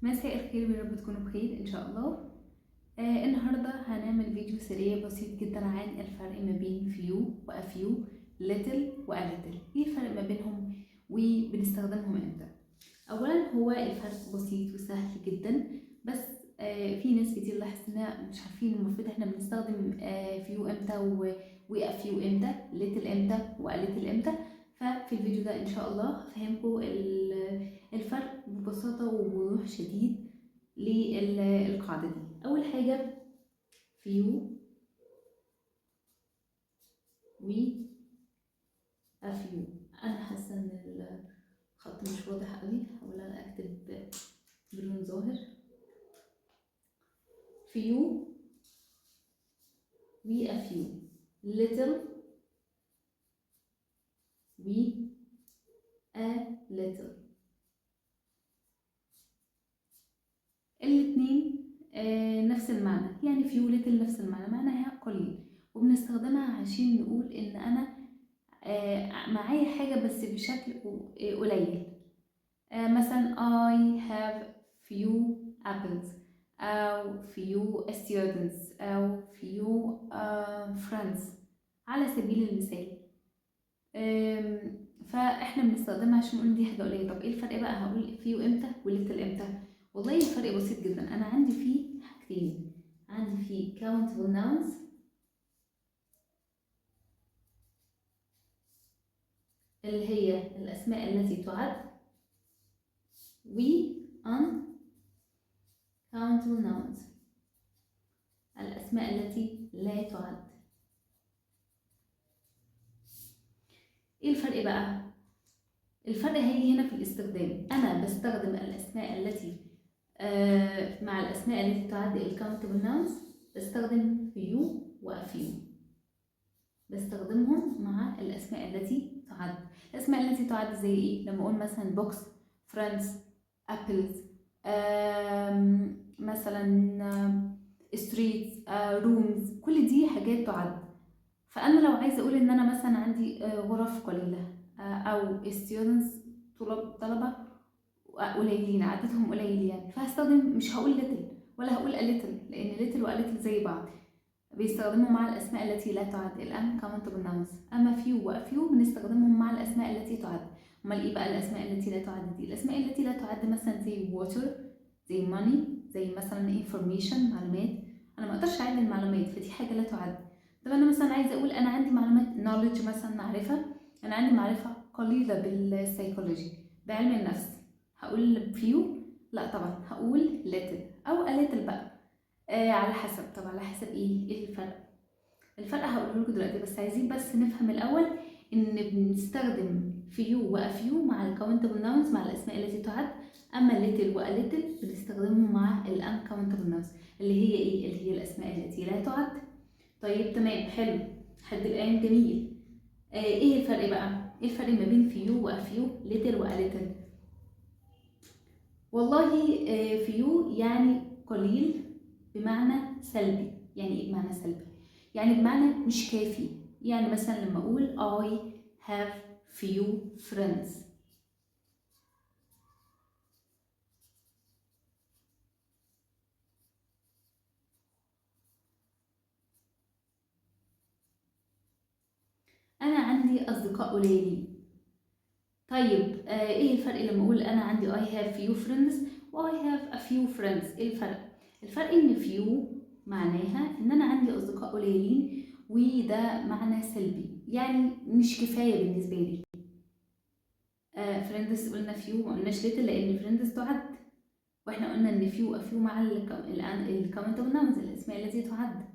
مساء الخير، يا رب تكونوا بخير ان شاء الله. النهارده هنعمل فيديو سريع بسيط جدا عن الفرق ما بين فيو وافيو، ليتل واليتل. ايه الفرق ما بينهم وبنستخدمهم امتى؟ اولا هو الفرق بسيط وسهل جدا، بس في ناس كتير لاحظت انها مش عارفين المفروض احنا بنستخدم فيو امتى وافيو امتى، ليتل امتى واليتل امتى. ففي الفيديو ده ان شاء الله هفهمكم الفرق ببساطة وبوضوح شديد للقاعدة دي. أول حاجة فيو و أفيو. أنا حاسة إن الخط مش واضح قوي، هحاول أكتب بلون ظاهر. فيو و أفيو، little و a little. الاتنين نفس المعنى، يعني فيو ليتل نفس المعنى، معناها قليل، وبنستخدمها عشان نقول ان انا معايا حاجة بس بشكل قليل. مثلا I have few apples، أو few students، أو few friends على سبيل المثال. فاحنا بنستخدمها عشان نقول دي حاجة قليلة. طب ايه الفرق بقى؟ هقول few امتى وليتل امتى؟ والله الفرق بسيط جدا. انا عندي فيه حاجتين، عندي فيه countable nouns اللي هي الأسماء التي تعد، و uncountable nouns الأسماء التي لا تعد. ايه الفرق بقى؟ الفرق هيجي هنا في الاستخدام. أنا بستخدم الأسماء التي مع الأسماء التي تعد الcountable nouns، بستخدم few وأفيو، بستخدمهم مع الأسماء التي تعد. الأسماء التي تعد زي إيه؟ لما أقول مثلا books، friends، apples، مثلا streets، rooms، كل دي حاجات تعد. فأنا لو عايزة أقول إن أنا مثلا عندي غرف قليلة، أو students، طلبة قليلين، عددهم قليل يعني، فهستخدم، مش هقول little ولا هقول a little، لأن little و a little زي بعض، بيستخدموا مع الأسماء التي لا تعد uncountable nouns. أما few وأفيو بنستخدمهم مع الأسماء التي تعد. أمال إيه بقى الأسماء التي لا تعد دي؟ الأسماء التي لا تعد مثلا زي water، زي money، زي مثلا information، معلومات. أنا ما أقدرش أعد المعلومات، فدي حاجة لا تعد. طب أنا مثلا عايزة أقول أنا عندي معلومات knowledge، مثلا معرفة، أنا عندي معرفة قليلة بالسيكولوجي، بعلم النفس، هقول few؟ لا طبعا، هقول little أو a little بقى. على حسب. طب على حسب ايه الفرق؟ الفرق هقوله لكم دلوقتي، بس عايزين بس نفهم الاول ان بنستخدم فيو وافيو مع الكاونتبل ناونز، مع الاسماء التي تعد. اما ليتل واليتل بنستخدمهم مع الانكاونتبل ناونز، اللي هي ايه؟ اللي هي الاسماء التي لا تعد. طيب تمام، حلو لحد الان، جميل. ايه الفرق بقى؟ ايه الفرق ما بين فيو وافيو، ليتل واليتل؟ والله فيو يعني قليل بمعنى سلبي. يعني ايه بمعنى سلبي؟ يعني بمعنى مش كافي. يعني مثلا لما اقول I have few friends، انا عندي اصدقاء قليلين. طيب ايه الفرق لما اقول انا عندي I have few friends و I have a few friends؟ ايه الفرق؟ الفرق ان few معناها ان انا عندي اصدقاء قليلين، وده معنى سلبي، يعني مش كفايه بالنسبه لي. فريندز قلنا فيو، ما قلناش ليتل لان فريندز تعد، واحنا قلنا ان فيو افيو مع الكاونتبل ناونز، الاسماء التي تعد.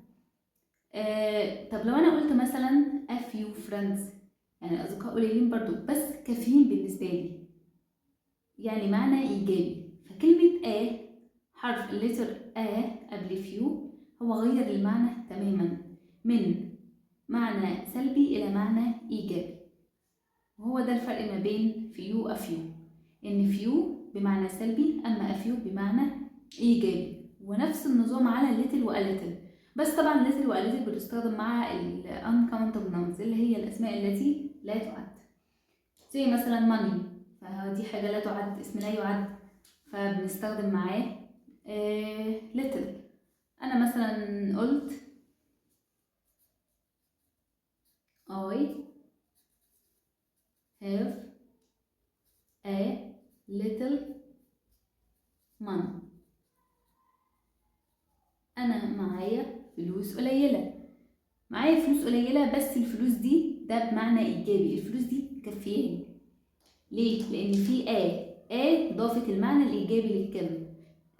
طب لو انا قلت مثلا a few friends، يعني اصدقاء قليلين برضو بس كافيين بالنسبه لي، يعني معنى ايجابي. فكلمه حرف الليتر قبل فيو هو غير المعنى تماما، من معنى سلبي الى معنى ايجابي. وهو ده الفرق ما بين فيو وافيو، ان فيو بمعنى سلبي، اما افيو بمعنى ايجابي. ونفس النظام على ليتل واليتل، بس طبعا ليتل واليتل بتستخدم مع ال uncountable nouns اللي هي الاسماء التي لا تعد، زي مثلا money، فدي حاجة لا تعد، اسم لا يعد، فبنستخدم معاه little. انا مثلا قلت I have a little money. انا معايا فلوس قليلة، معايا فلوس قليلة، بس الفلوس دي ده بمعنى ايجابي، الفلوس دي مكفياني. ليه؟ لان في ضافت المعنى الايجابي للكلمة.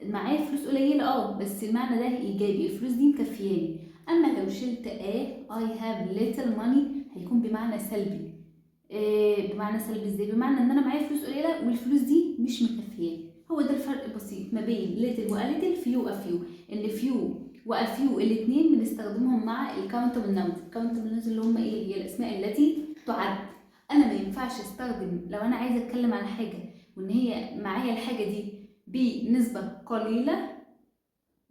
معايا فلوس قليلة بس المعنى ده ايجابي، الفلوس دي مكفياني. اما لو شلت I have little money هيكون بمعنى سلبي. بمعنى سلبي ازاي؟ بمعنى ان انا معايا فلوس قليله والفلوس دي مش مكفياني. هو ده الفرق البسيط ما بين little و a little، few و a few. ان few و a few الاثنين بنستخدمهم مع الكاونتبل ناونز. الكاونتبل ناونز اللي هم ايه؟ هي الاسماء التي تعد. انا ما ينفعش استخدم لو انا عايزه اتكلم عن حاجه وان هي معايا الحاجه دي بنسبه قليله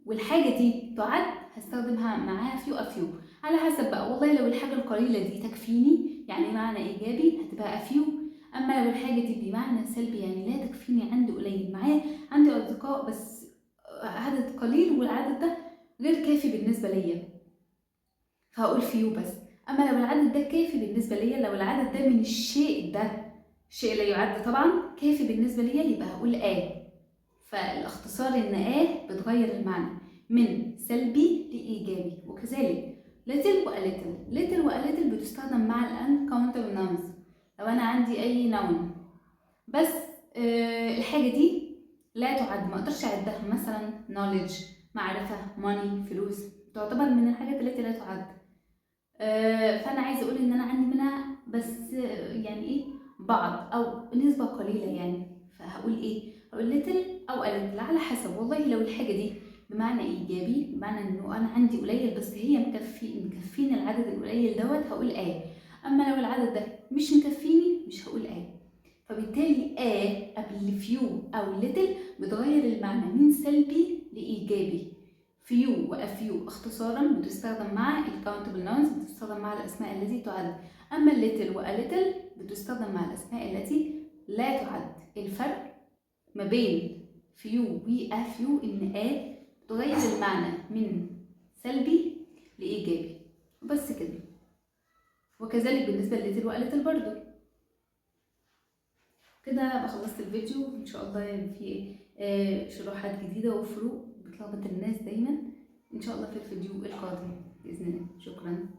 والحاجه دي تعد، هستخدمها معاها few a few على حسب بقى. والله لو الحاجه القليله دي تكفيني يعني معنى ايجابي هتبقى a few. اما لو الحاجه دي بمعنى سلبي يعني لا تكفيني، عندي قليل، معايا عندي اصدقاء بس عدد قليل والعدد ده غير كافي بالنسبه ليا، فهقول few بس. اما لو العدد ده كافي بالنسبه ليا، لو العدد ده من الشيء ده، شيء لا يعد طبعا، كافي بالنسبه ليا، يبقى هقول فالاختصار ان بتغير المعنى من سلبي لإيجابي. وكذلك little و a little. little و a little بتستخدم مع ال uncountable nouns. لو أنا عندي أي noun بس الحاجة دي لا تعد، ما أقدرش أعدها، مثلا knowledge معرفة، money فلوس، تعتبر من الحاجات التي لا تعد. فأنا عايزة أقول إن أنا عندي منها بس يعني بعض أو نسبة قليلة يعني، فهقول هقول little أو a little على حسب. والله لو الحاجة دي بمعنى إيجابي، بمعنى إنه أنا عندي قليل بس هي مكفيني العدد القليل دوت، هقول أما لو العدد ده مش مكفيني مش هقول فبالتالي قبل few أو little بتغير المعنى من سلبي لإيجابي. few و a few اختصارا بتستخدم مع الcountable nouns، بتستخدم مع الأسماء التي تعد. أما little و a little بتستخدم مع الأسماء التي لا تعد. الفرق ما بين few و a few إن بتغير المعنى من سلبي لإيجابي، وبس كده. وكذلك بالنسبة لليتل و a little برضو. كده خلصت الفيديو. إن شاء الله يعني في شروحات جديدة وفروق بتلخبط الناس دايما، إن شاء الله في الفيديو القادم بإذن الله. شكرا.